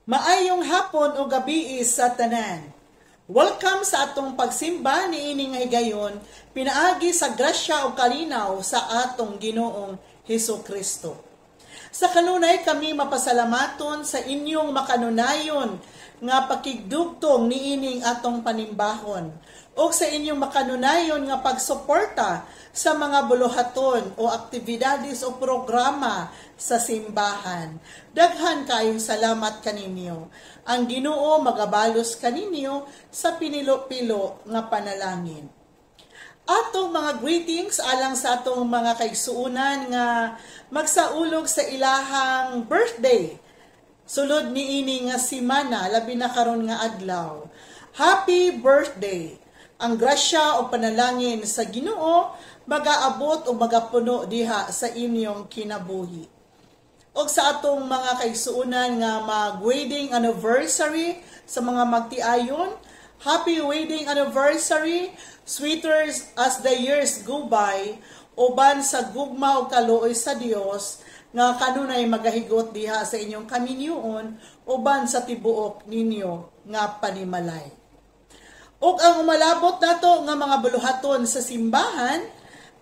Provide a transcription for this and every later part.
Maayong hapon o gabi sa tanan. Welcome sa atong pagsimba ni ining higayon, pinaagi sa grasya o kalinaw sa atong Ginoong Hesukristo. Sa kanunay kami mapasalamaton sa inyong makanunayon nga pakigdugtong ni ining atong panimbahon o sa inyong makanunayon nga pagsuporta sa mga buluhaton o aktibidades o programa sa simbahan. Daghan kayong salamat kaninyo. Ang Ginoo magabalos kaninyo sa pinilo-pilo nga panalangin. Atong mga greetings alang sa atong mga kaigsuunan nga magsaulog sa ilahang birthday. Sulod ni ini nga simana, labi na karon nga adlaw. Happy birthday! Ang grasya o panalangin sa Ginoo magaabot o magapuno diha sa inyong kinabuhi. O sa atong mga kaigsuunan nga mag-wedding anniversary sa mga magtiayon, happy wedding anniversary, sweeter as the years go by, uban sa gugma o kaluoy sa Dios nga kanunay magahigot diha sa inyong kaminyoon, uban sa tibuok ninyo nga panimalay. O ang umalabot nato nga mga buluhaton sa simbahan,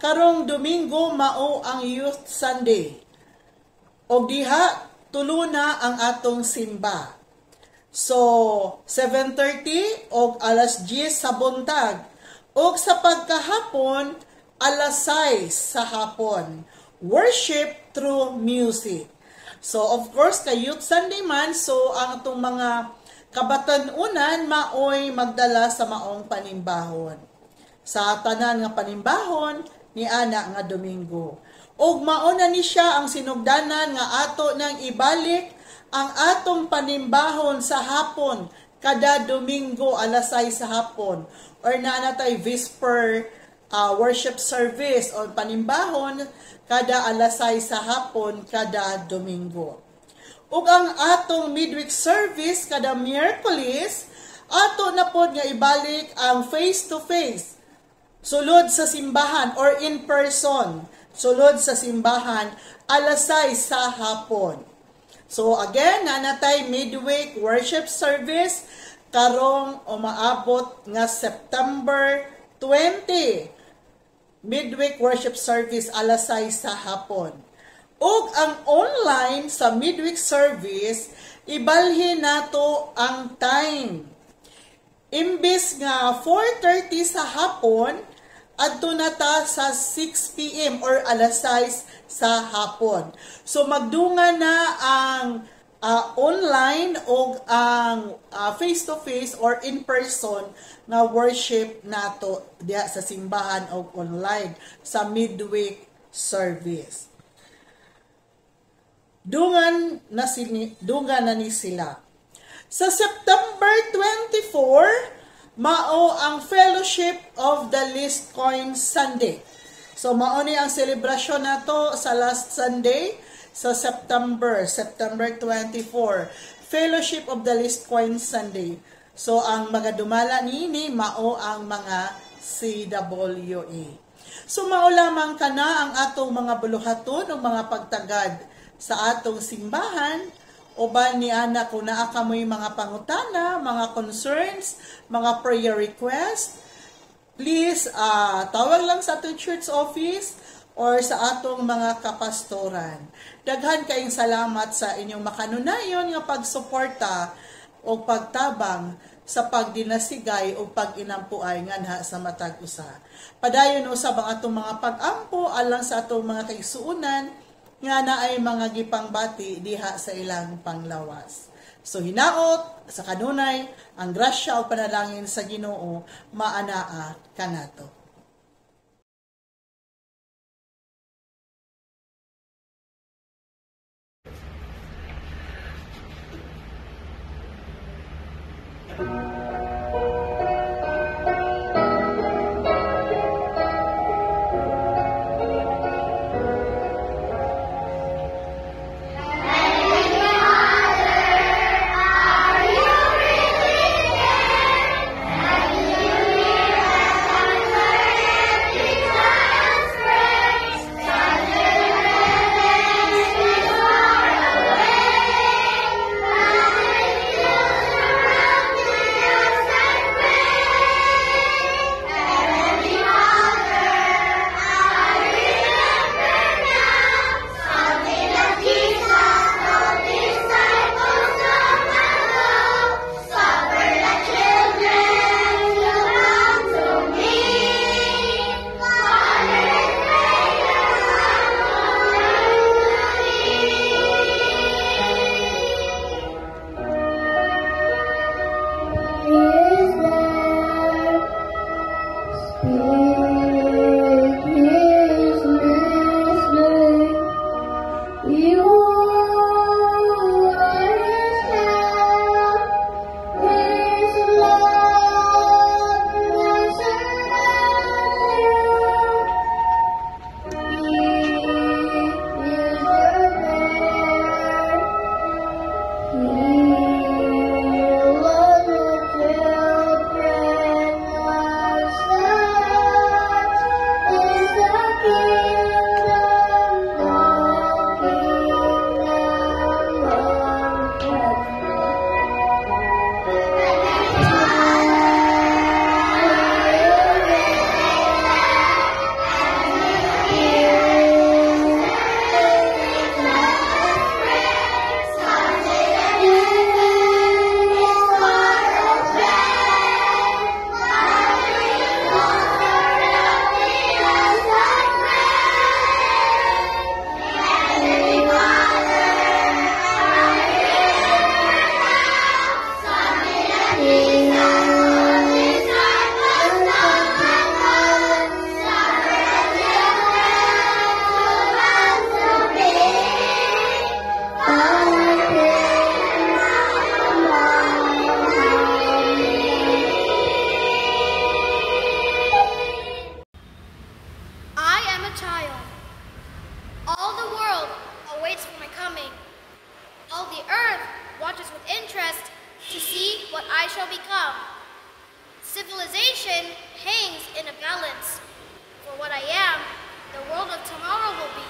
karong Domingo mao ang Youth Sunday. O diha, tulo na ang atong simba. So, 7:30 o alas 10 sa buntag. O sa pagkahapon, alas 6 sa hapon. Worship through music. So, of course, kay Youth Sunday man, so ang atong mga kabatan-unan maoy magdala sa maong panimbahon. Sa tanan nga panimbahon, ni ana nga Domingo. Og mauna ni siya ang sinugdanan nga ato nang ibalik ang atong panimbahon sa hapon kada Domingo alas 6 sa hapon or naanatay Vesper worship service o panimbahon kada alas 6 sa hapon kada Domingo. Ug ang atong midweek service kada Miyerkules ato na pod nga ibalik ang face to face sulod sa simbahan or in person, sulod sa simbahan, alas 6 sa hapon. So again, nanatay midweek worship service, karong umaabot nga September 20. Midweek worship service, alas 6 sa hapon. Ug ang online sa midweek service, ibalhin nato ang time. Imbis nga 4:30 sa hapon, adto na ta sa 6 p.m. or alas 6 sa hapon. So magdungan na ang online o ang face-to-face or in-person na worship nato diha sa simbahan o online sa midweek service. Dungan na ni sila. Sa September 24, mao ang Fellowship of the Least Coin Sunday. So mao ni ang selebrasyon nato sa last Sunday sa September 24, Fellowship of the Least Coin Sunday. So ang mga dumala niini mao ang mga CWA. So mao lamang kana ang atong mga buluhaton o mga pagtagad sa atong simbahan. Uban ni ana kung naa kamoy mga pangutana, mga concerns, mga prayer request, please tawag lang sa atong church office or sa atong mga kapastoran. Daghan kayong salamat sa inyong makanunayon nga pagsuporta o pagtabang sa pagdinasigay o pag-inampuay nganha sa matag usa. Padayon usab ang atong mga pag-ampo alang sa atong mga kaigsuunan nga na ay mga gipangbati diha sa ilang panglawas. So hinaot sa kanunay ang grasya o panalangin sa Ginoo maanaa kanato. civilization hangs in a balance. For what I am, the world of tomorrow will be.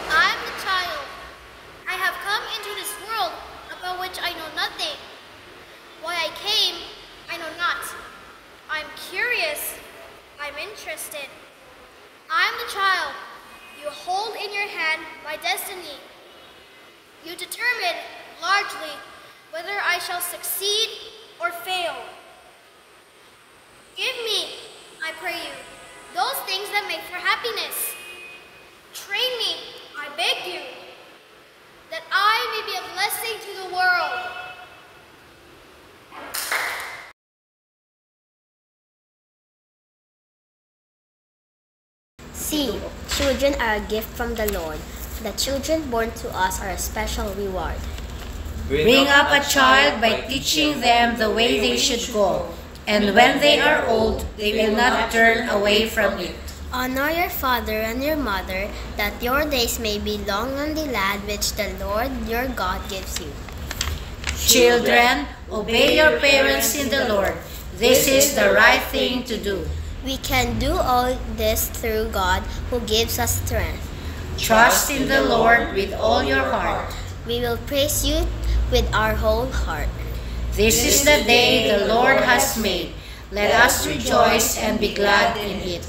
I am the child. I have come into this world about which I know nothing. Why I came, I know not. I'm curious. I'm interested. I'm the child. You hold in your hand my destiny. You determine, largely, whether I shall succeed or fail. Give me, I pray you, those things that make for happiness. Train me, I beg you, that I may be a blessing to the world. See, children are a gift from the Lord. The children born to us are a special reward. Bring up a child by teaching them the way they should go, and when they are old, they will not turn away from it. Honor your father and your mother, that your days may be long on the land which the Lord your God gives you. Children, obey your parents in the Lord. This is the right thing to do. We can do all this through God who gives us strength. Trust in the Lord with all your heart. We will praise you with our whole heart. This is the day the Lord has made. Let us rejoice and be glad in it.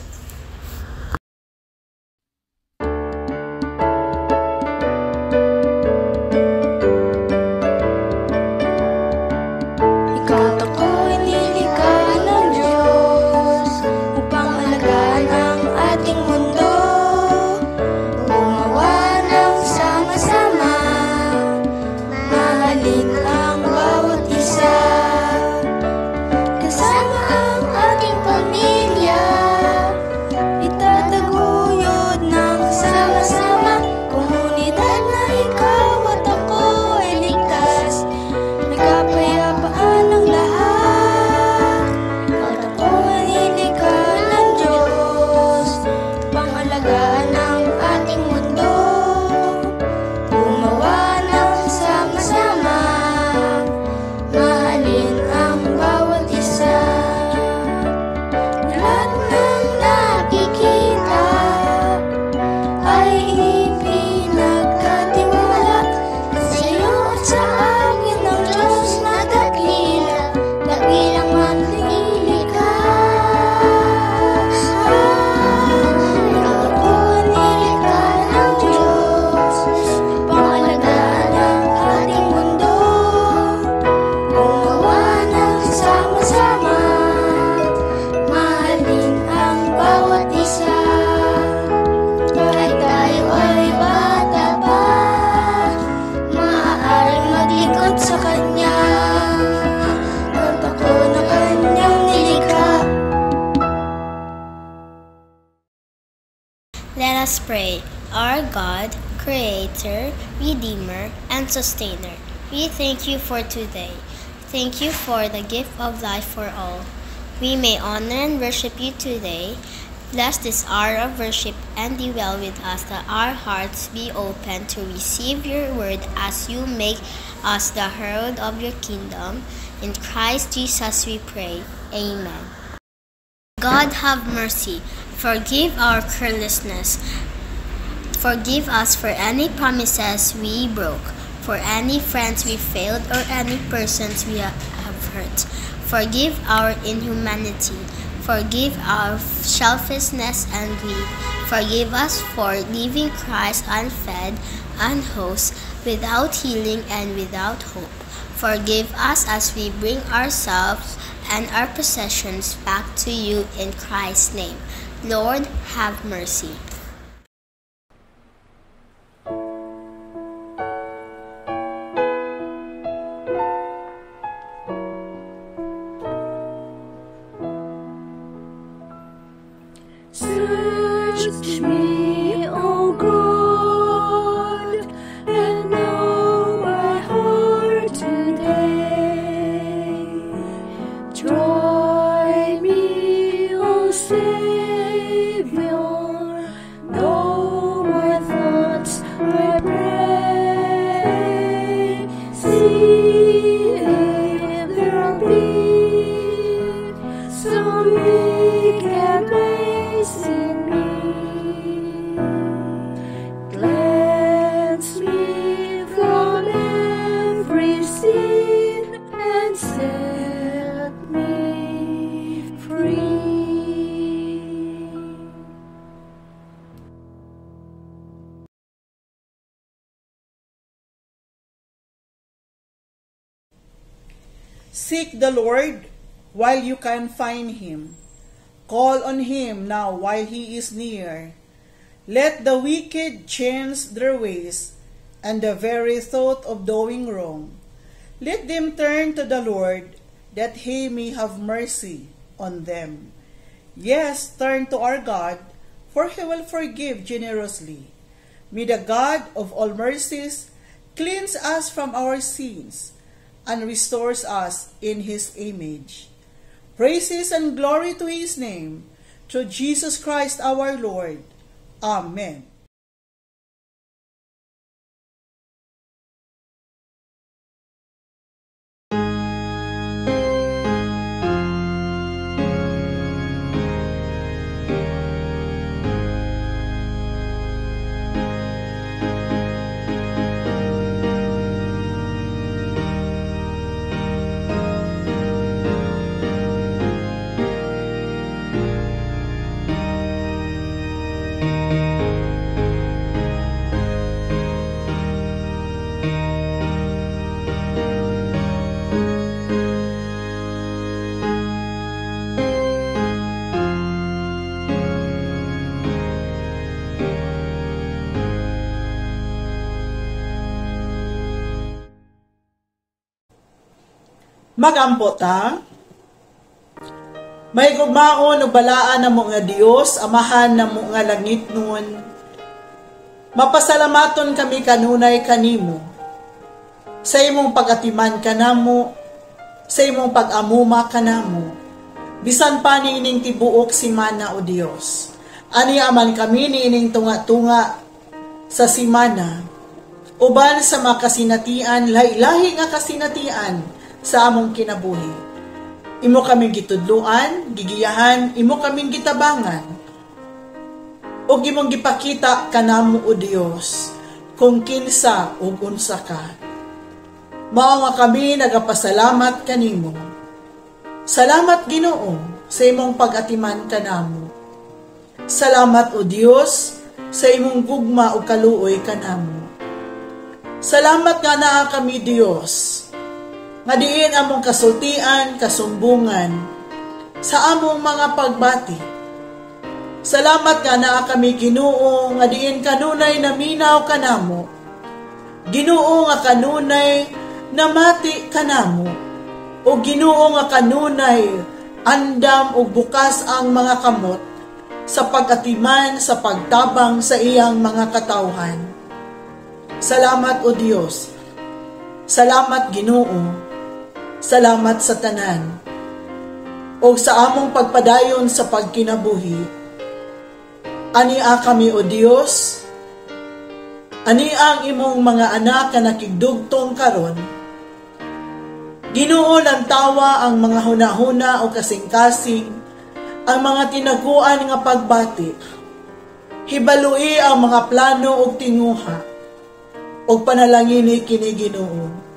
Let us pray. Our God, Creator, Redeemer, and Sustainer, we thank you for today. Thank you for the gift of life for all. We may honor and worship you today. Bless this hour of worship and be well with us, that our hearts be open to receive your word as you make us the herald of your kingdom. In Christ Jesus we pray. Amen. God have mercy. Forgive our carelessness. Forgive us for any promises we broke, for any friends we failed, or any persons we have hurt. Forgive our inhumanity. Forgive our selfishness and greed. Forgive us for leaving Christ unfed, unhoused, without healing and without hope. Forgive us as we bring ourselves and our possessions back to you in Christ's name. Lord, have mercy. Search me, O God, and know my heart today. Try me, O Savior, can place in me. Cleanse me from every sin and set me free. Seek the Lord while you can find him. Call on him now while he is near. Let the wicked change their ways, and the very thought of doing wrong. Let them turn to the Lord, that he may have mercy on them. Yes, turn to our God, for he will forgive generously. May the God of all mercies cleanse us from our sins, and restores us in his image. Praises and glory to his name, through Jesus Christ our Lord. Amen. Magampo ta. May gugmaon o balaan na mo nga Dios, amahan na mo nga langit nun. Mapasalamaton kami kanunay kanimo. Sa imong pag-atiman kanamo, sa imong pag-amuma kanamo. Bisan pa ni ining tibuok simana o Dios. Ani aman kami ni ining tunga-tunga sa simana. Uban sa makasinatian, lahi-lahi nga kasinatian sa among kinabuhi. Imo kaming gitudluan, gigiyahan, imo kaming gitabangan. O imong gipakita kanamo o Dios, kung kinsa o unsa ka. Mao nga kami nagapasalamat kanimo. Salamat Ginoo sa imong pag-atiman kanamo. Salamat o Dios sa imong gugma o kaluoy kanamo. Salamat nga naa kami Dios, nga diin among kasultian, kasumbungan, sa among mga pagbati. Salamat nga naa kami Ginoo, nga diin kanunay na minaw kanamo. Ginoo nga kanunay na mati kanamo. O Ginoo nga kanunay andam o bukas ang mga kamot sa pag-atiman, sa pagtabang sa iyang mga katawhan. Salamat o Dios. Salamat Ginoo. Salamat sa tanan, o sa among pagpadayon sa pagkinabuhi. Ania kami o Dios, ani ang imong mga anak na nakigdugtong karon. Ginoo ng tawa ang mga hunahuna o kasing-kasing, ang mga tinaguan nga pagbati. Hibalui ang mga plano o tinguha, o panalangini kini Ginoo.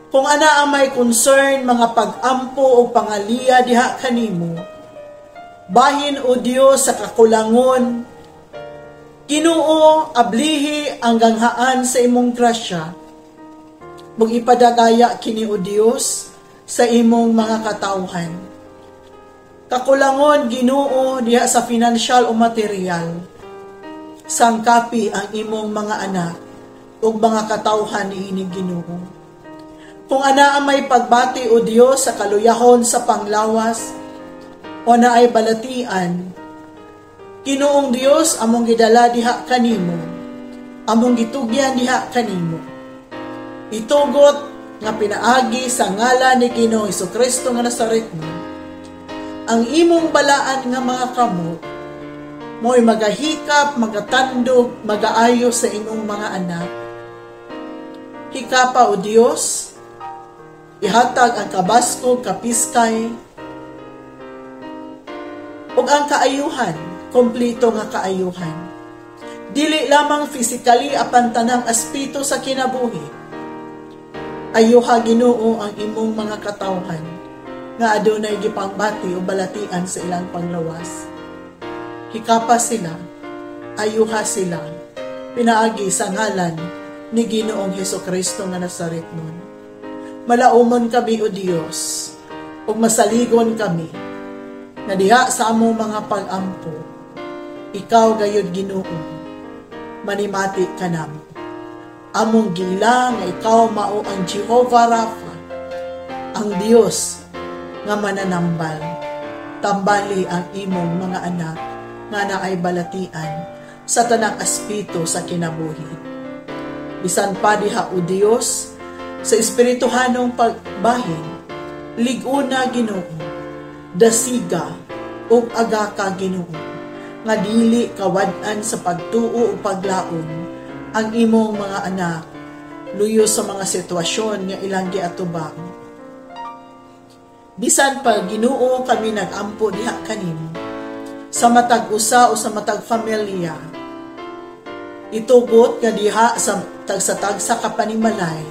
Kung ana ang may concern, mga pag-ampo o pangaliya diha kanimo, bahin o Dios sa kakulangon, Ginoo ablihi ang ganghaan sa imong grasya, mug ipadagaya kini o Dios sa imong mga katawhan. Kakulangon Ginoo diha sa financial o material, sangkapi ang imong mga anak ug mga katawhan niini Ginoo. Kung ana ang may pagbati o Dios sa kaluyahon sa panglawas, o na ay balatian, Ginoong Dios among gidala diha kanimo, among gitugyan diha kanimo. Itugot nga pinaagi sa ngalan ni Ginoong Hesukristo nga Nazaretno, ang imong balaan nga mga kamot, mo'y magahikap, magatandog, magaayo sa imong mga anak. Hikapa o Dios, ihatag ang kabaskog kapiskay, ug ang kaayuhan, kompleto nga kaayuhan. Dili lamang physically apan tanang aspeto sa kinabuhi. Ayuha Ginoo ang imong mga katawhan nga adunay gipangbati o balatian sa ilang panglawas. Hikapa sila, ayuha sila, pinaagi sa ngalan ni Ginoong Hesukristo nga Nazaretnon. Malaumon kami o Dios, ug masaligon kami, na diha sa among mga pag-ampo, ikaw gayud Ginoo, manimati ka namo. Among gila nga ikaw mao ang Jehovah Rapha, ang Dios nga mananambal. Tambali ang imong mga anak nga naay balatian sa tanang aspeto sa kinabuhi. Bisan pa diha o Dios, sa espirituhanong pagbahin, liguna Ginoo, dasiga ug agaka Ginoo, nga dili kawad-an sa pagtuo o paglaom ang imong mga anak luyo sa mga sitwasyon nga ilang giatubang. Bisan pa Ginoo kami nagampo diha kanimo sa matag usa o sa matag pamilya. Itugot nga diha sa tagsa-tagsa ka panimalay,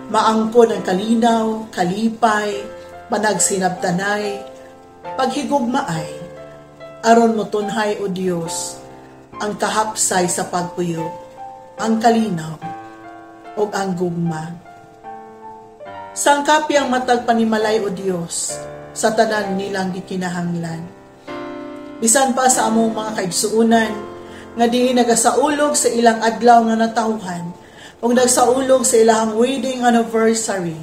maangkon ang kalinaw, kalipay, panagsinabtanay, paghigugmaay, aron motunhay o Dios ang kahapsay sa pagpuyo, ang kalinaw o ang gugma. Sangkapi ang matag panimalay o Dios sa tanan nilang gikinahanglan. Bisan pa sa among mga kaigsuunan nga diin nagasaulog sa ilang adlaw nga natawhan o nagsaulog sa ilang wedding anniversary,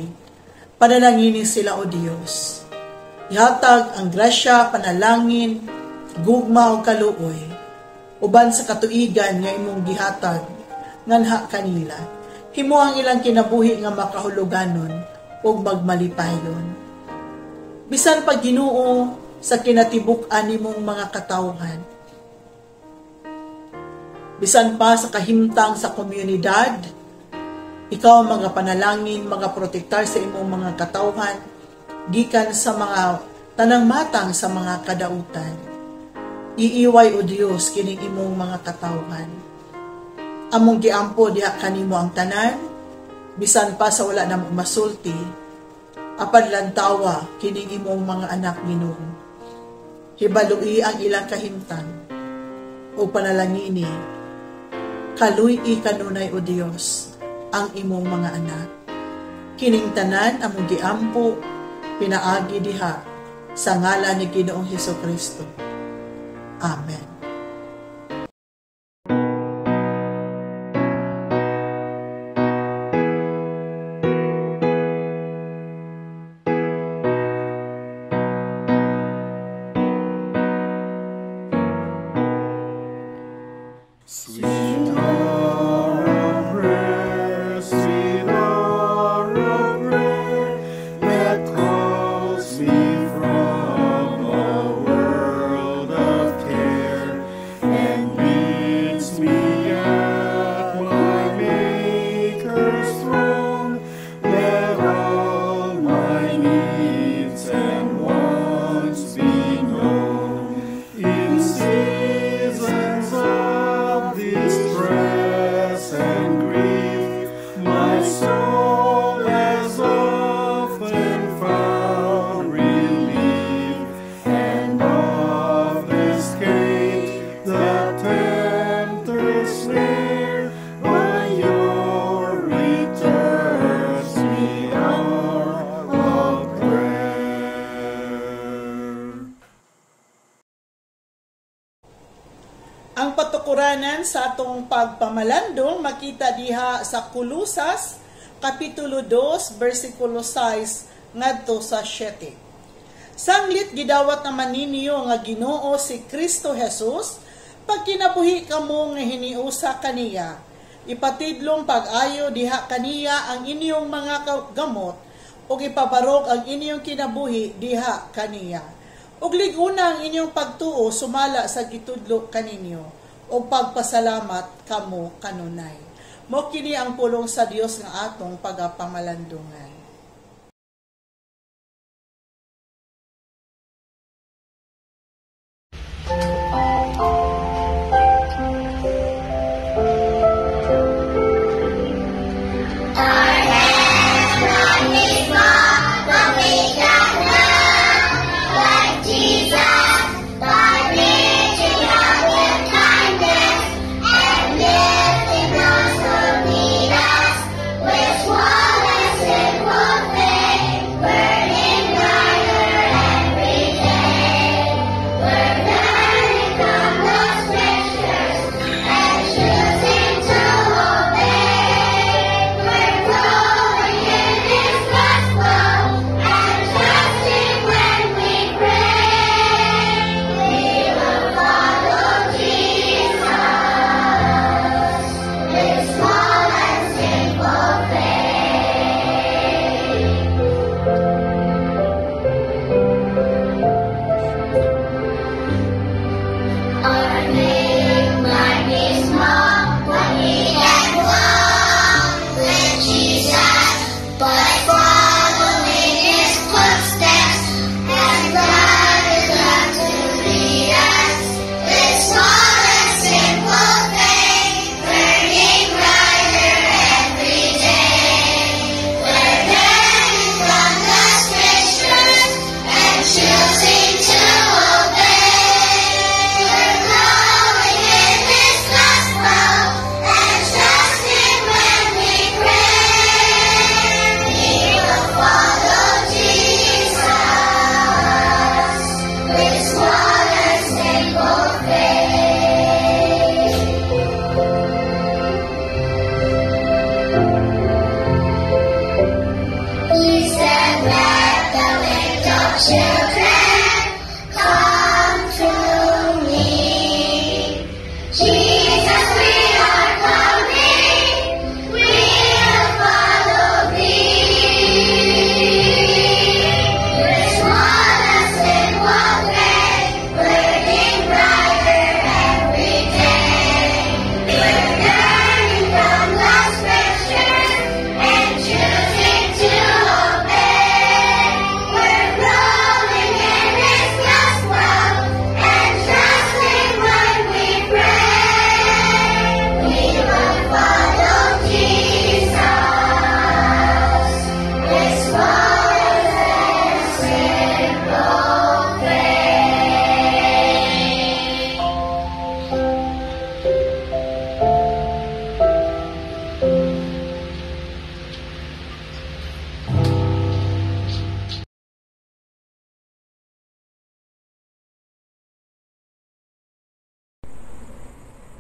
panalangin sila o Dios. Ihatag ang grasya, panalangin, gugma o kaluoy, uban sa katuigan nga imong gihatag nganha kanila. Himo ang ilang kinabuhi nga makahuluganon ug magmalipayon. Bisan pa Ginoo sa kinatibuk-an nimong mga katawhan. Bisan pa sa kahimtang sa komunidad, ikaw ang mga panalangin, mga protektar sa imong mga katawhan, gikan sa mga tanang matang sa mga kadautan. Iiway o Dios kining imong mga katawhan. Among giampo diha kanimo ang tanan, bisan pa sa wala na masulti, apan lantawa kining imong mga anak Ginoo. Hibalui ang ilang kahimtang o panalangini, kaluy-i kanunay o Dios ang imong mga anak. Kining tanan among giampo, pinaagi diha sa ngalan ni Ginoong Hesukristo. Amen. Ang patukuranan sa atong pagpamalandong makita diha sa Kulusas kapitulo 2 bersikulo 6 ngadto sa 7. Sanglit gidawat naman ninyo nga Ginoo si Kristo Jesus, pag kinabuhi kamo nga hiniusa kaniya, ipatidlong pag-ayo diha kaniya ang inyong mga gamot ug ipabarog ang inyong kinabuhi diha kaniya. Ug liguna ang inyong pagtuo sumala sa gitudlo kaninyo o pagpasalamat kamo kanunay. Mo kini ang pulong sa Dios nga atong pagapamalandungan.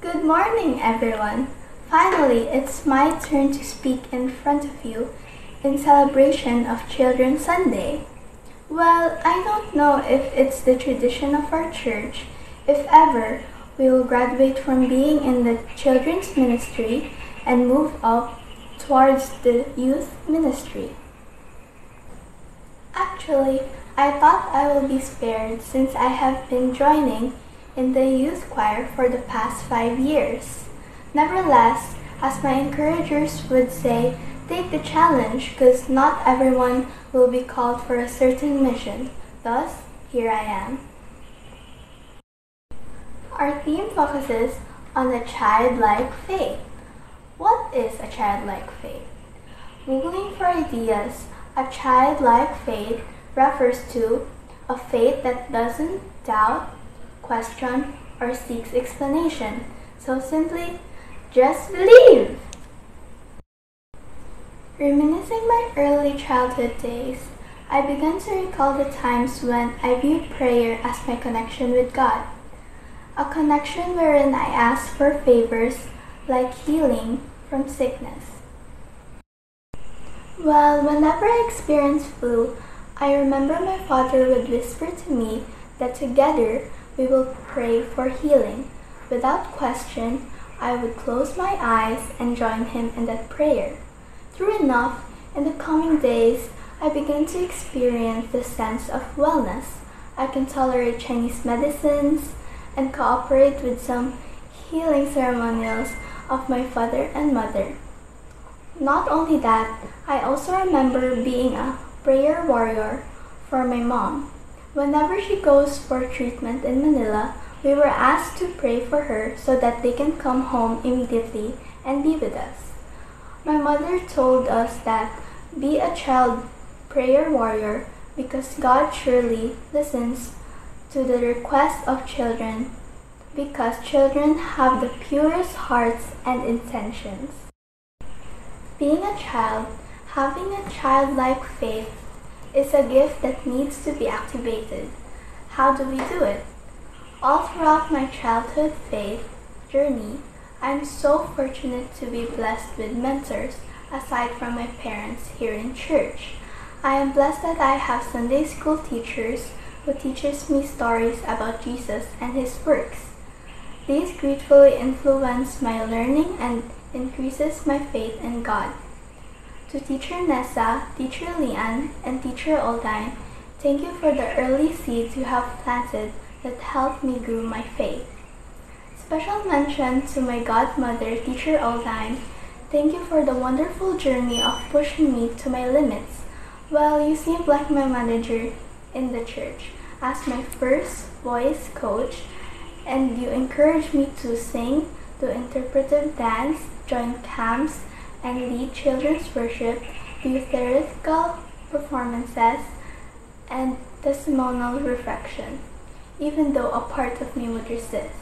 Good morning, everyone. Finally, it's my turn to speak in front of you in celebration of Children's Sunday. Well, I don't know if it's the tradition of our church. If ever, we will graduate from being in the children's ministry and move up towards the youth ministry. Actually, I thought I will be spared since I have been joining in the youth choir for the past 5 years. Nevertheless, as my encouragers would say, take the challenge because not everyone will be called for a certain mission. Thus, here I am. Our theme focuses on the childlike faith. What is a childlike faith? Googling for ideas, a childlike faith refers to a faith that doesn't doubt, question, or seeks explanation. So simply, just believe! Reminiscing my early childhood days, I began to recall the times when I viewed prayer as my connection with God. A connection wherein I asked for favors like healing from sickness. Well, whenever I experienced flu, I remember my father would whisper to me that together we will pray for healing. Without question, I would close my eyes and join him in that prayer. True enough, in the coming days, I began to experience the sense of wellness. I can tolerate Chinese medicines and cooperate with some healing ceremonials of my father and mother. Not only that, I also remember being a prayer warrior for my mom. Whenever she goes for treatment in Manila, we were asked to pray for her so that they can come home immediately and be with us. My mother told us that be a child prayer warrior because God surely listens to the requests of children because children have the purest hearts and intentions. Being a child, having a childlike faith is a gift that needs to be activated. How do we do it? All throughout my childhood faith journey, I'm so fortunate to be blessed with mentors aside from my parents here in church. I am blessed that I have Sunday school teachers who teaches me stories about Jesus and his works. These gratefully influence my learning and increases my faith in God. To Teacher Nessa, Teacher Lian, and Teacher Oldine, thank you for the early seeds you have planted that helped me grow my faith. Special mention to my godmother, Teacher Oldine. Thank you for the wonderful journey of pushing me to my limits. Well, you seem like my manager in the church as my first voice coach, and you encouraged me to sing, do interpretive dance, join camps, and lead children's worship, do theatrical performances, and testimonial reflection, even though a part of me would resist.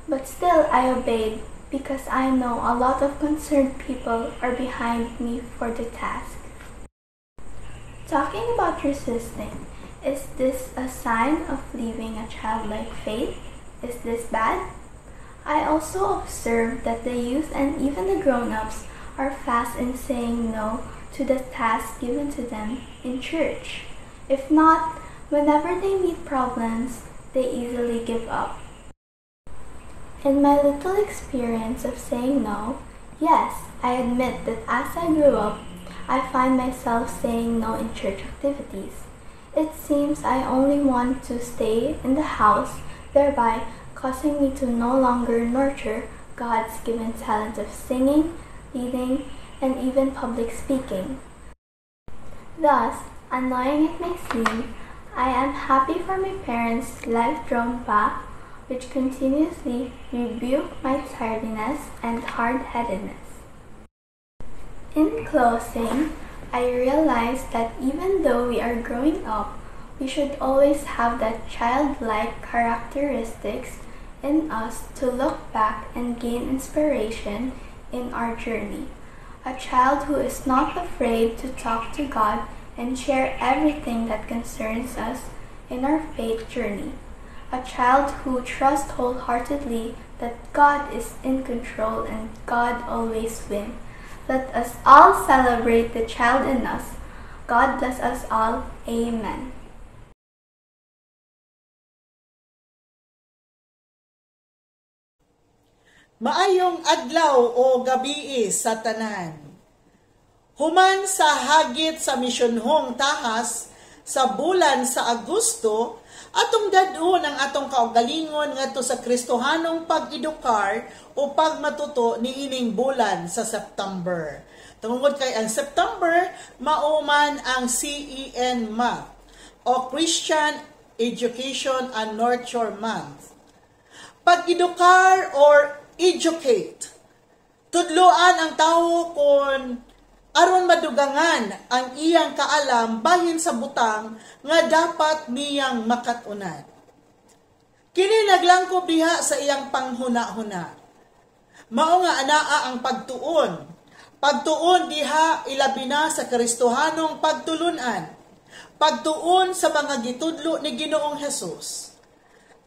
But still I obeyed because I know a lot of concerned people are behind me for the task. Talking about resisting, is this a sign of leaving a childlike faith? Is this bad? I also observe that the youth and even the grown-ups are fast in saying no to the task given to them in church. If not, whenever they meet problems, they easily give up. In my little experience of saying no, yes, I admit that as I grew up, I find myself saying no in church activities. It seems I only want to stay in the house, thereby causing me to no longer nurture God's given talent of singing, leading, and even public speaking. Thus, annoying it may seem, I am happy for my parents' life-drawn path, which continuously rebuke my tardiness and hard-headedness. In closing, I realize that even though we are growing up, we should always have that childlike characteristics in us to look back and gain inspiration in our journey. A child who is not afraid to talk to God and share everything that concerns us in our faith journey. a child who trusts wholeheartedly that God is in control and God always wins. Let us all celebrate the child in us. God bless us all. Amen. Maayong adlaw o gabi sa tanan. Human sa hagit sa misyonhong tahas sa bulan sa Agosto, atong dadon ang atong kaugalingon ngadto sa Kristohanong pag-edukar o pagmatuto niining bulan sa September. Tungod kay ang September mauman ang CEN month o Christian Education and Nurture Month. Pag-edukar or educate. Tudloan ang tao kung aron madugangan ang iyang kaalam bahin sa butang nga dapat niyang makatunan. Kini naglangkob diha sa iyang panghuna-huna. Mao nga anaa ang pagtuon. Pagtuon diha ilabi na sa Kristohanong pagtulunan. Pagtuon sa mga gitudlo ni Ginoong Hesus.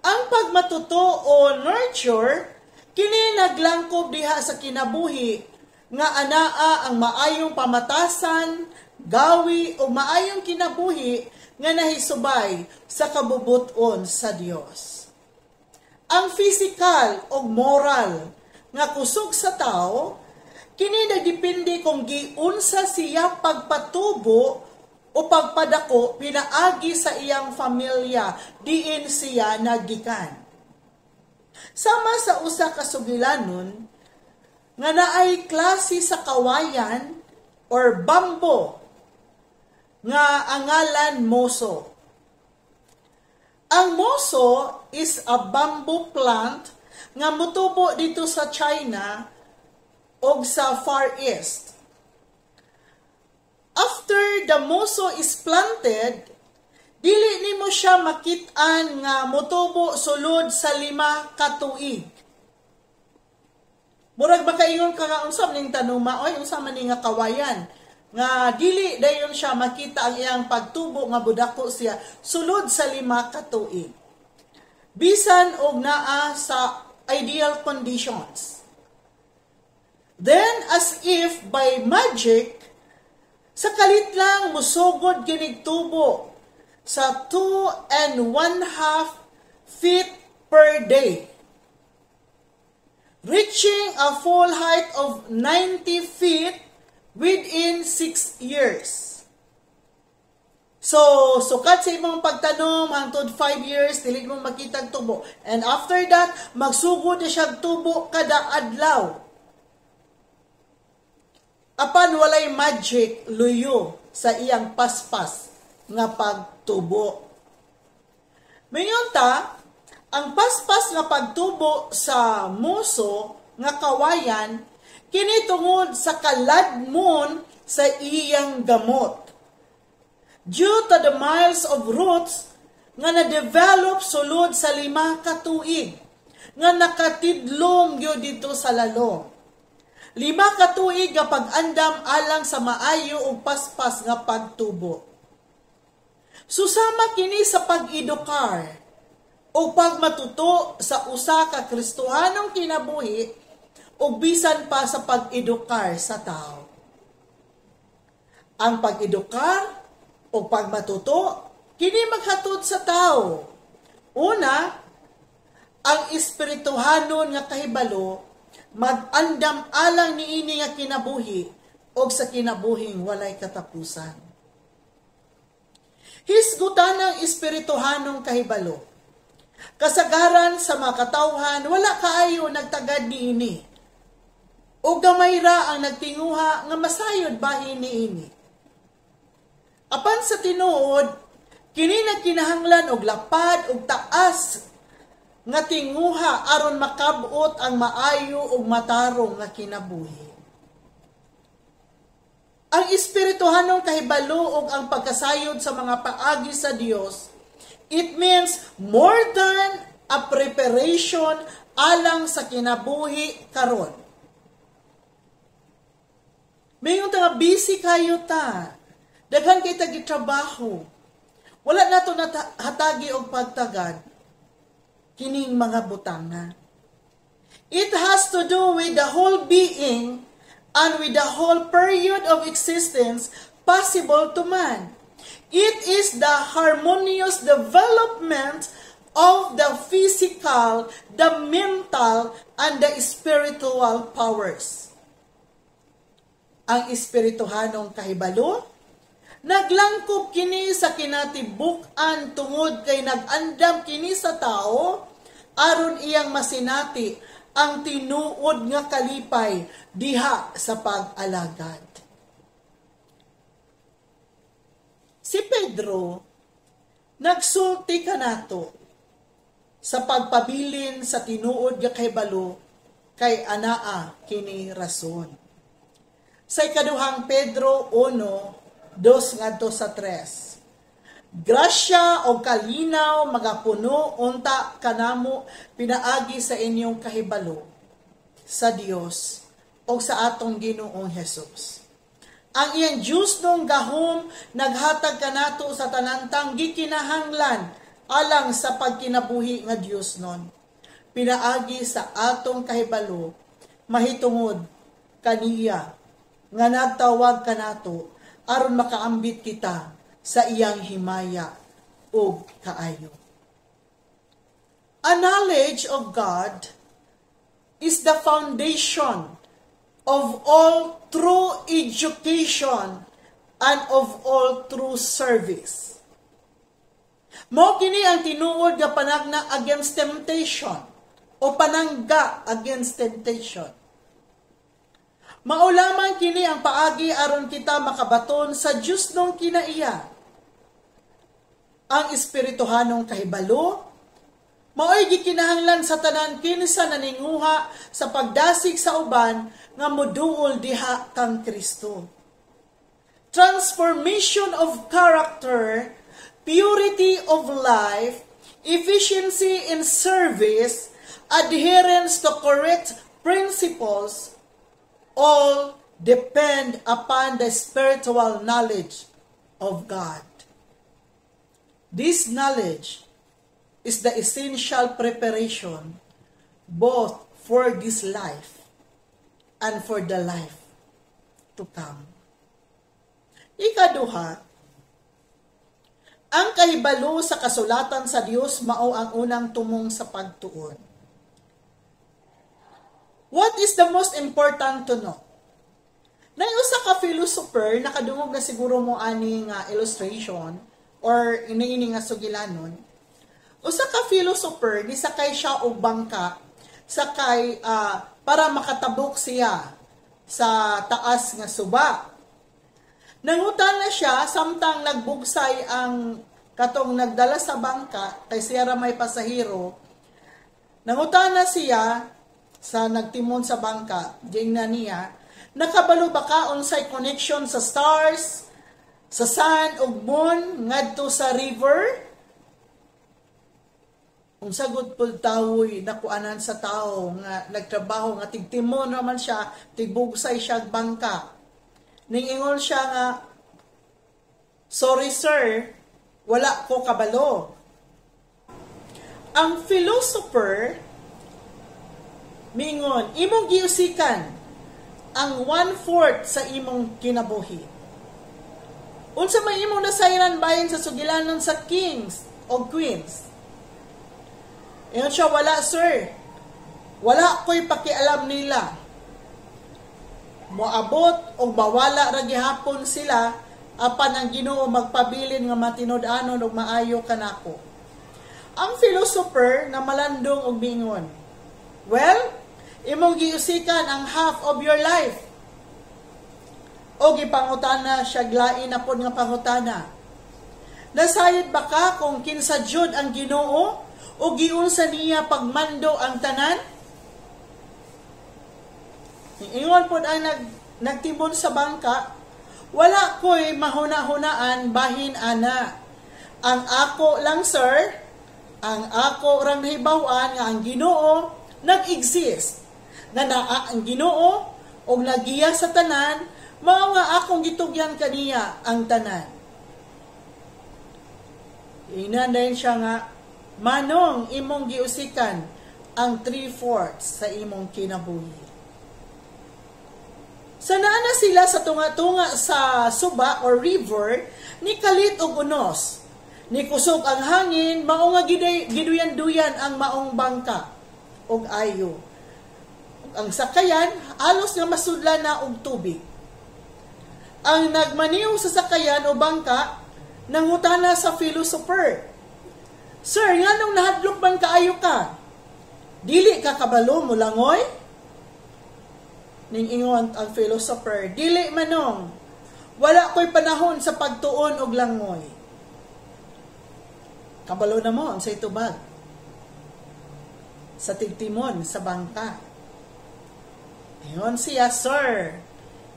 Ang pagmatuto o nurture kini naglangkob diha sa kinabuhi nga anaa ang maayong pamatasan, gawi o maayong kinabuhi nga nahisubay sa kabubuton sa Dios. Ang physical o moral nga kusog sa tao kini nagdepende kung giunsa siya pagpatubo o pagpadako pinaagi sa iyang pamilya diin siya nagikan. Sama sa usa ka sugilanon nga naay klase sa kawayan or bambo nga angalan moso. Ang moso is a bamboo plant nga mutubo dito sa China o sa Far East. After the moso is planted, dili nimo siya makit-an nga mutubo sulod sa 5 ka tuig. Murag makaingon ka nga unsam ning tanuma, oy unsa man ni nga kawayan nga dili dayon siya makita ang iyang pagtubo nga budako siya sulod sa 5 ka tuig. Bisan og naa sa ideal conditions. Then as if by magic sa kalit lang musugod kinig tubo sa 2.5 feet per day, reaching a full height of 90 feet within 6 years. So, sukat sa imong pagtanom hangtod 5 years, dili mo makita tubo. And after that, magsugod na siya tubo kada adlaw. Apan walay magic luyo sa iyang paspas nga pagtubo. Mingon ta, ang paspas nga pagtubo sa moso nga kawayan kini tungod sa kaladmon sa iyang gamot. Due to the miles of roots nga na-develop sulod sa 5 ka tuig nga nakatidlong gyud dito sa lalong. 5 ka tuig nga pag-andam alang sa maayo ug paspas nga pagtubo. Susama kini sa pag-edukar o pagmatuto sa usa ka Kristohanong kinabuhi o bisan pa sa pag-edukar sa tao. Ang pag-edukar o pagmatuto kini maghatod sa tao. Una, ang espirituhanon nga kahibalo mag-andam alang niini nga kinabuhi o sa kinabuhing walay katapusan. Hisgutan ng espirituhanong kahibalo. Kasagaran sa mga katawhan, wala kaayo nagtagad niini. O gamay ra ang nagtinguha nga masayod bahin niini. Apan sa tinuod, kini nagkinahanglan og lapad og taas nga tinguha aron makabot ang maayo ug matarong nga kinabuhi. Ang espirituhanong kahibalo ug ang pagkasayod sa mga paagi sa Dios, it means more than a preparation alang sa kinabuhi karon. Mayong nga busy kayo ta. Daghan kay tagi trabaho. Wala nato hatagi og pagtagad. kining mga butanga. It has to do with the whole being and with the whole period of existence possible to man. It is the harmonious development of the physical, the mental, and the spiritual powers. Ang espirituhanong kahibalo, naglangkob kini sa kinatibuk-an tungod kay nag-andam kini sa tao, aron iyang masinati ang tinuod nga kalipay diha sa pag-alagad. Si Pedro, nagsulti kanato sa pagpabilin sa tinuod nga kahibalo kay anaa kini rason. Sa ikaduhang Pedro 1:2 ngadto sa 3. Grasya o kalinaw magapuno unta kanamo pinaagi sa inyong kahibalo sa Dios o sa atong Ginoong Hesus. Ang iyang Diyos nung gahom naghatag kanato sa tanantang gikinahanglan alang sa pagkinabuhi nga Diyos nun. Pinaagi sa atong kahibalo mahitungod kaniya nga nagtawag kanato aron makaambit kita sa iyang himaya o kaayo. A knowledge of God is the foundation of all true education and of all true service. Mao kini ang tinuod nga panagna against temptation o panangga against temptation. Mao lamang kini ang paagi aron kita makabaton sa Dios nung kinaiya. Ang espirituhanong kahibalo mao'y gikinahanglan sa tanan kinsa naninguha sa pagdasig sa uban nga moduol diha kang Kristo. Transformation of character, purity of life, efficiency in service, adherence to correct principles, all depend upon the spiritual knowledge of God. This knowledge is the essential preparation both for this life and for the life to come. Ikaduha, ang kahibalo sa kasulatan sa Dios mao ang unang tumong sa pagtuon. What is the most important to know? Na usa ka philosopher nakadungog na siguro mo ani nga illustration or iniini nga sugilanon. Usa ka philosopher ni sakay siya og bangka sakay para makatabok siya sa taas nga suba. Nangutan na siya samtang nagbugsay ang katong nagdala sa bangka kay siya ra may pasahero. Nangutan na siya sa nagtimon sa bangka, gingna niya, nakabalo ba ka unsay connection sa stars, sa sun ug moon ngadto sa river? Unsa gud pud tawoy nakuanan sa tao nga nagtrabaho nga tigtimon naman siya, tigbugsay siya bangka. Ning ingon siya nga, sorry sir, wala ko kabalo. Ang philosopher mingon, imong giusikan ang 1/4 sa imong kinabuhi. Unsa may imong nasayran bayin sa sugilanon sa kings o queens? Iyon siya, wala sir. Wala ko'y pakialam nila. Moabot o mawala ra gihapon sila apan ang Ginoo magpabilin nga matinud-anon og maayo kanako. Ang philosopher na malandong og bingon, well, imong giusikan ang half of your life. O gipangutana siya glain na pod nga pangutana. Nasayod ba ka kung kinsa jud ang Ginoo o giunsa niya pagmando ang tanan? Ingon pod ang nagtibon sa bangka, wala ko'y mahuna-hunaan bahin ana. Ang ako lang sir, ang ako rang nahibawan nga ang Ginoo nag-exist. Na naa ang Ginoo o nagiya sa tanan, mao nga akong gitugyan kaniya ang tanan. Inandayon siya nga, manong imong giusikan ang 3/4 sa imong kinabuhi. Sanaan na sila sa tunga-tunga sa suba or river, ni kalit og unos. Ni kusog ang hangin, mao nga giduyan-duyan ang maong bangka og ayo. Ang sakayan, alos nga masudlan na og tubig. Ang nagmaniw sa sakayan o bangka, nangutana sa philosopher, "Sir, nganong nahadlok man kaayo ka? Dili ka kabalo mo langoy?" Ning ingon ang philosopher, "Dili manong, wala ko'y panahon sa pagtuon og langoy." Kabalo na mo ang sa itubag. Sa tigtimon, sa bangka. Ingon siya, "Sir,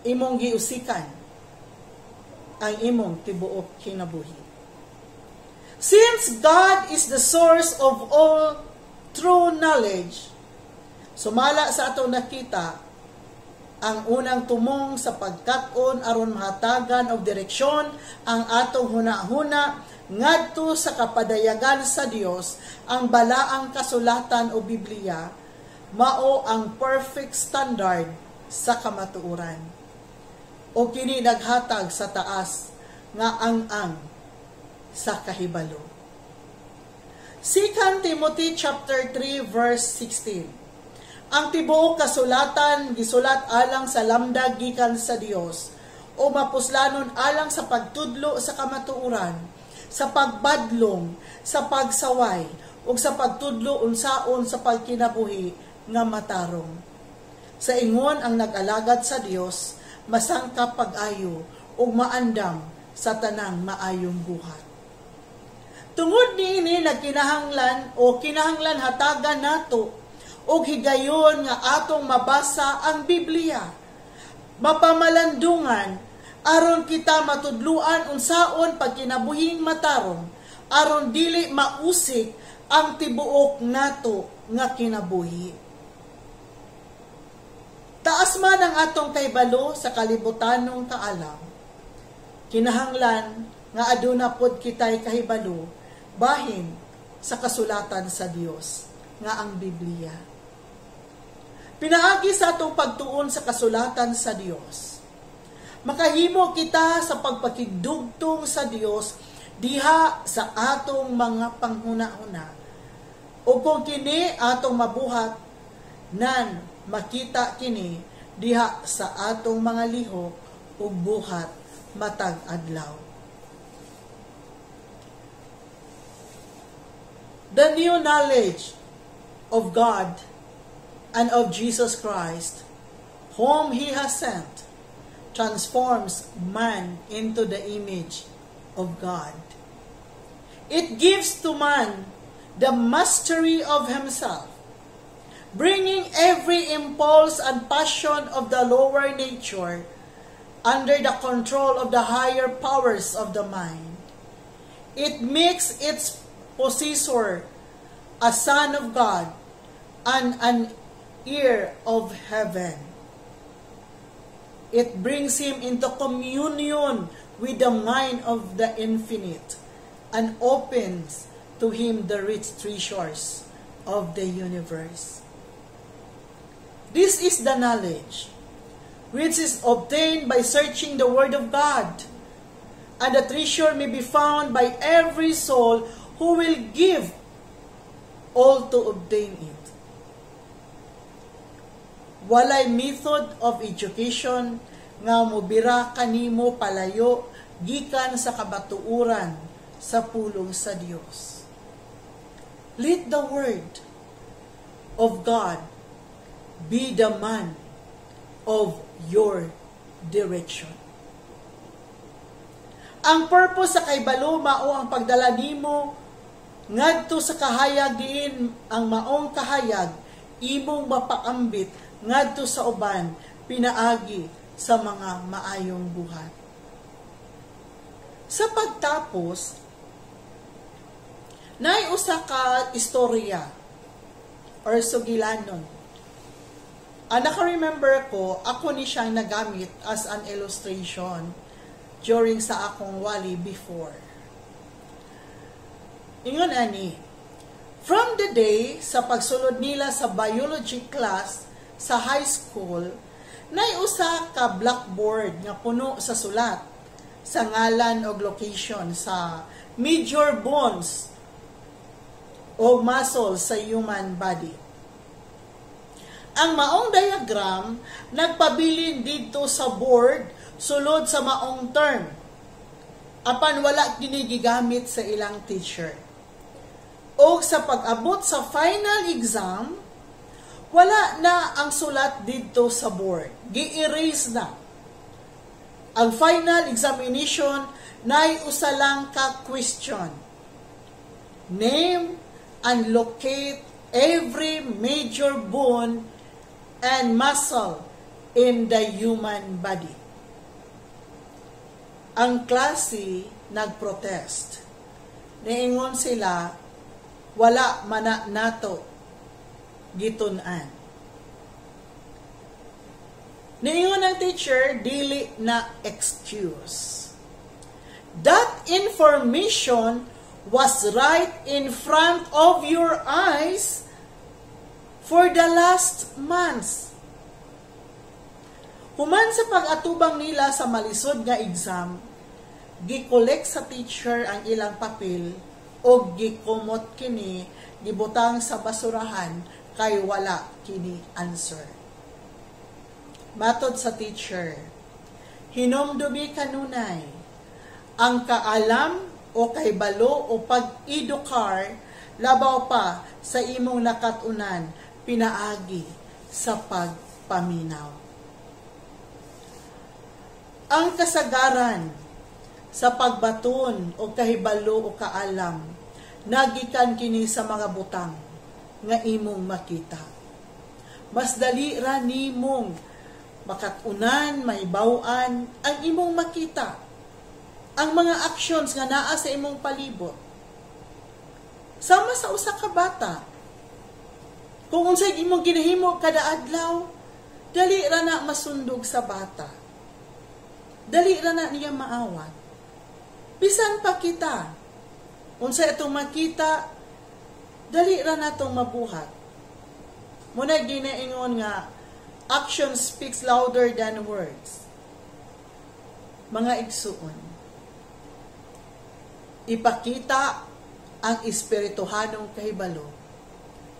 imong giusikan ang imong tibuok kinabuhi." Since God is the source of all true knowledge, sumala sa atong nakita, ang unang tumong sa pagkat-on aron mahatagan og direksyon ang atong hunahuna ngadto sa kapadayagan sa Dios, ang balaang kasulatan o Biblia, mao ang perfect standard sa kamatuoran. O kini naghatag sa taas nga ang sa kahibalo. 2 Timothy chapter 3 verse 16. Ang tibuok kasulatan gisulat alang sa lamdag gikan sa Dios, o mapuslanon alang sa pagtudlo sa kamatuoran, sa pagbadlong, sa pagsaway, ug sa pagtudlo unsaon sa pagkinabuhi nga matarong. Sa ingon ang nag-alagad sa Dios, masangkap pag-ayo ug maandam sa tanang maayong buhat. Tungod niini nagkinahanglan o kinahanglan hatagan nato o higayon nga atong mabasa ang Biblia, mapamalandungan, aron kita matudluan unsaon pagkinabuhing matarong, aron dili mausik ang tibuok nato nga kinabuhi. Taas man ang atong kaybalo sa kalibutanong kaalam, kinahanglan nga aduna pod kitay kahibalo bahin sa kasulatan sa Dios nga ang Biblia. Pinaagi sa atong pagtuon sa kasulatan sa Dios. Makahimo kita sa pagpakigdugtong sa Dios diha sa atong mga panghuna-huna. O kung kini atong mabuhat, nan makita kini diha sa atong mga lihok ug buhat matag adlaw. The new knowledge of God and of Jesus Christ, whom He has sent, transforms man into the image of God. It gives to man the mastery of himself, bringing every impulse and passion of the lower nature under the control of the higher powers of the mind. It makes its possessor a son of God and an heir of heaven. It brings him into communion with the mind of the infinite and opens to him the rich treasures of the universe. This is the knowledge which is obtained by searching the Word of God, and the treasure may be found by every soul who will give all to obtain it. Walay method of education nga mobira kanimo palayo gikan sa kabatuuran sa pulong sa Dios. Let the word of God be the man of your direction. Ang purpose sa kaybalo mao ang pagdala nimo ngadto sa kahayag diin ang maong kahayag imong mapaambit ngadto sa uban pinaagi sa mga maayong buhat. Sa pagtapos, nay usa ka istorya or sugilanon. Naka-remember ko, ako ni siyang nagamit as an illustration during sa akong wali before. Ingon ani, the day, sa pagsulod nila sa biology class sa high school, usa ka blackboard nga puno sa sulat sa ngalan o location sa major bones o muscle sa human body. Ang maong diagram nagpabilin dito sa board sulod sa maong term apan wala kini gigamit sa ilang teacher. O sa pag-abot sa final exam, wala na ang sulat dito sa board. Gi-erase na. Ang final examination nay usa lang ka question. Name and locate every major bone and muscle in the human body. Ang klase nagprotest. Niingon sila, wala mana nato gitun-an. Niingon ng teacher, dili na excuse. That information was right in front of your eyes for the last months. Human sa pag-atubang nila sa malisod nga exam, gi-collect sa teacher ang ilang papel o gikumot kini, gibutang sa basurahan kay wala kini answer. Matod sa teacher, hinomdubi kanunay, ang kaalam o kaibalo o pag-edukar labaw pa sa imong nakatunan pinaagi sa pagpaminaw. Ang kasagaran sa pagbaton o kahibalo o kaalam nagikan kini sa mga butang nga imong makita. Mas dali ra nimong makatunan, mahibaw-an ang imong makita. Ang mga actions nga naa sa imong palibot. Sama sa usa ka bata. Kung unsay imong ginahimo kada adlaw, dali ra na masundog sa bata. Dali ra na niya maawat. Bisan pa kita, unsay atong makita, dali ra na itong mabuhat. Muna ginaingon nga, action speaks louder than words. Mga igsuon, ipakita ang espirituhanong kahibalo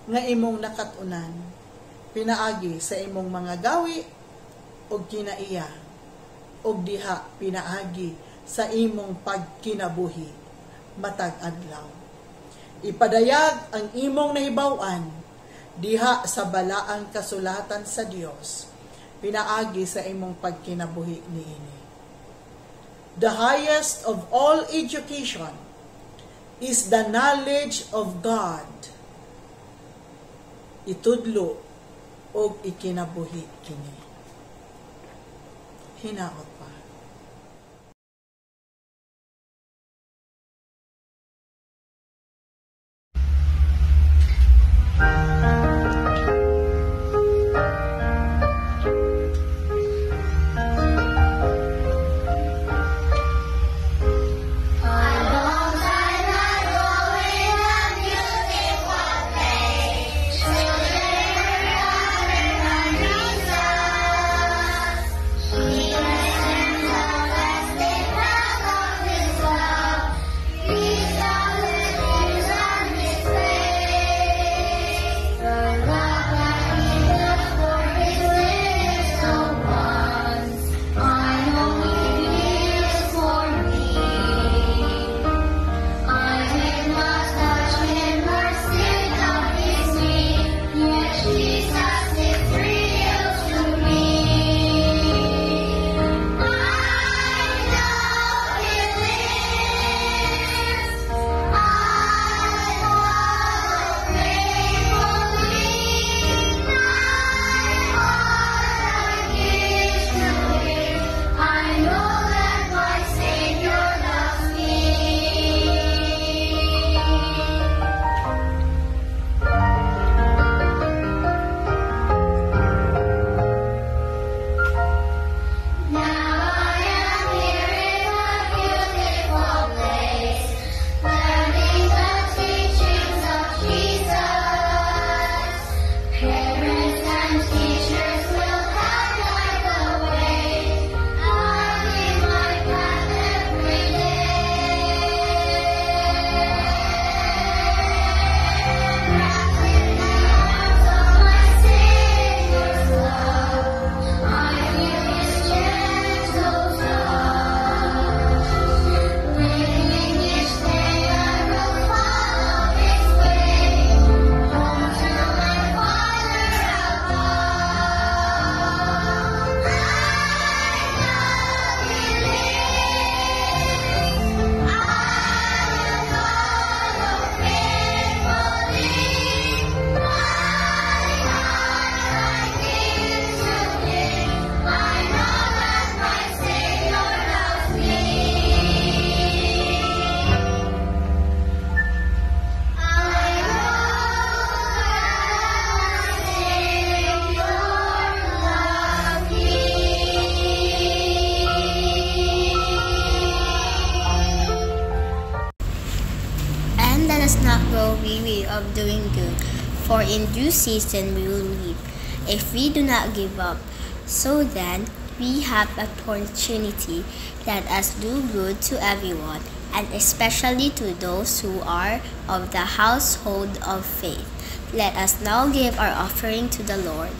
nga imong nakatunan, pinaagi sa imong mga gawi o kinaiya, o diha pinaagi sa imong pagkinabuhi matag adlaw. Ipadayag ang imong nahibaw-an diha sa balaang kasulatan sa Dios, pinaagi sa imong pagkinabuhi niini. The highest of all education is the knowledge of God. Itudlo o ikinabuhi kini. Hinaot pa. Jesus, weary of doing good, for in due season we will reap if we do not give up. So then, we have opportunity. Let us do good to everyone, and especially to those who are of the household of faith. Let us now give our offering to the Lord.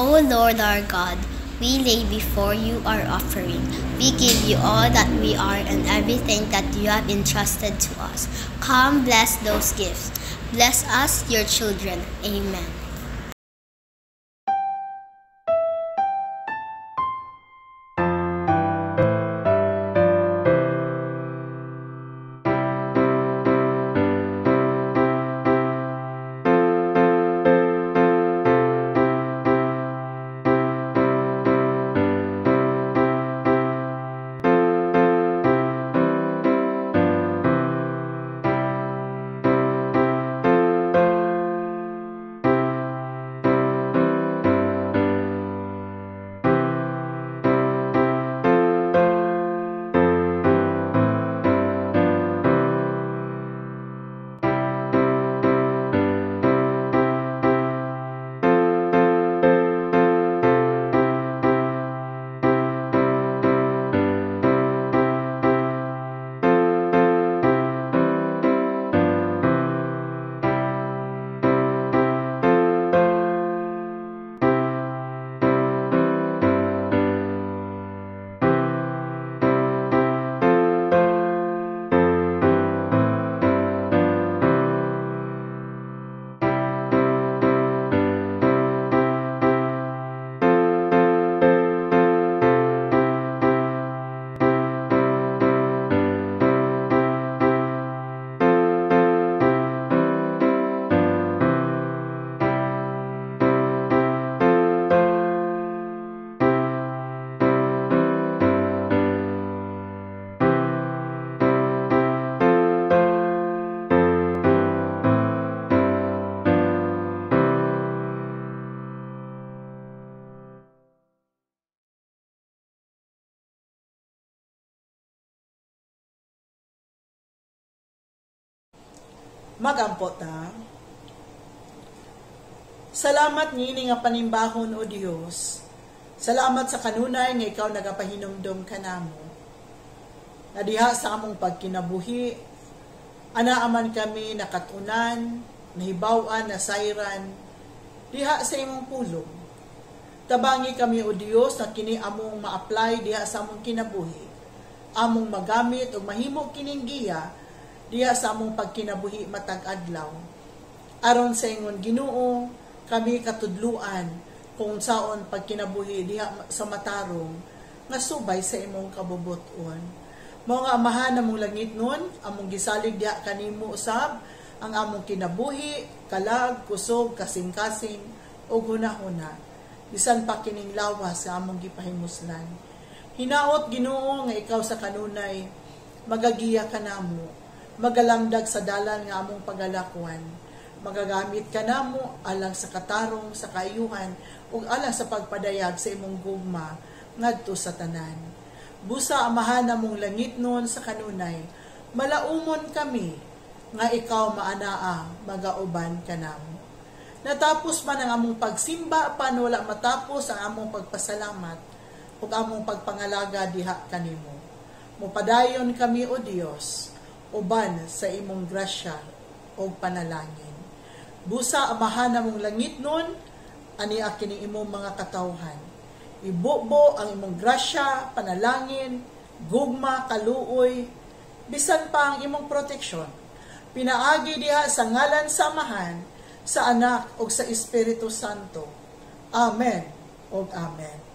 O Lord our God, we lay before you our offering. We give you all that we are and everything that you have entrusted to us. Come, bless those gifts. Bless us, your children. Amen. Magampot na. Salamat ngini nga panimbahon o Dios. Salamat sa kanunay nga ikaw nagapahinumdom kanamo. Na diha sa among pagkinabuhi, anaaman kami nakatunan, nahibawan, nasayran, diha sa imong pulong. Tabangi kami o Dios na kini among ma-apply diha sa among kinabuhi. Among magamit o mahimo kining giya diha sa among pagkinabuhi matag adlaw. Aron sa ingon Ginoo, kami katudluan kung saon pagkinabuhi diha sa matarong nga subay sa imong kabubuton. Mao nga amahan among langit nun, among gisalig diha kanimo usab ang among kinabuhi, kalag, kusog, kasing-kasing ug hunahuna. Bisan pa kining lawas sa among gipahimuslan. Hinaot Ginoo nga ikaw sa kanunay magagiya kanamo. Magalamdag sa dalan nga among pagalakwan. Magagamit ka namo alang sa katarong, sa kaayuhan, ug alang sa pagpadayag sa imong gugma ngadto sa tanan. Busa amahan namong langit nun sa kanunay, malaumon kami nga ikaw maanaa magauban kanamo. Natapos man ang among pagsimba pan wala matapos ang among pagpasalamat ug among pagpangalaga diha kanimo. Mupadayon kami o Dios. uban sa imong grasya o panalangin. Busa amahan na mong langit nun, ani kini imong mga katawhan. Ibubo ang imong grasya, panalangin, gugma, kaluoy, bisan pa ang imong proteksyon. Pinaagi diha sa ngalan sa Amahan, sa Anak, o sa Espiritu Santo. Amen o Amen.